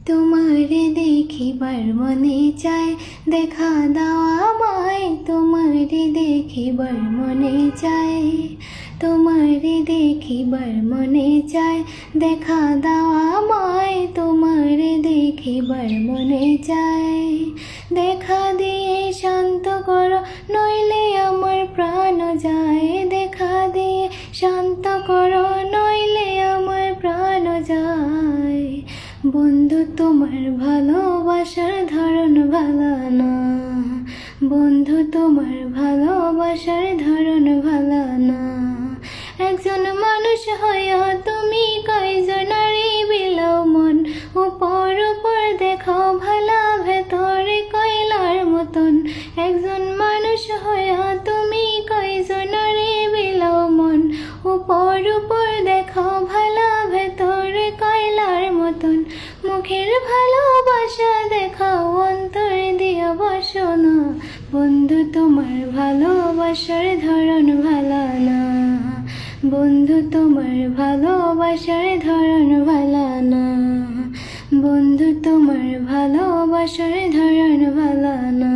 তোমারে দেখিবার মনে চায়, দেখা দাও আমায়। তোমারে দেখিবার মনে চায়, তোমারে দেখিবার মনে চায়, দেখা দাও আমায়। তোমারে দেখিবার মনে চায়, দেখা দিয়ে শান্ত করো, নইলে আমার প্রাণ যায়। দেখা দিয়ে শান্ত করো, নইলে আমার প্রাণ যায়। বন্ধু তোমার ভালোবাসার ধরন ভালো না, বন্ধু তোমার ভালোবাসার ধরন ভালো না। একজন মানুষ হইয়া তুমি কয়জনারে বিলাও মন, উপর উপর দেখো ভালা ভেতরে কয়লার মতন। একজন মানুষ হইয়া তুমি কয়জনারে বিলাও মন, উপর উপর দেখো ভালা ভেতরে কয়লার মতন। মুখের ভালোবাসা দেখাও, অন্তর দিয়া বসো না। বন্ধু তোমার ভালোবাসার ধরন ভালো না, বন্ধু তোমার ভালোবাসার ধরন ভালো না, বন্ধু তোমার ভালোবাসার ধরন ভালো না।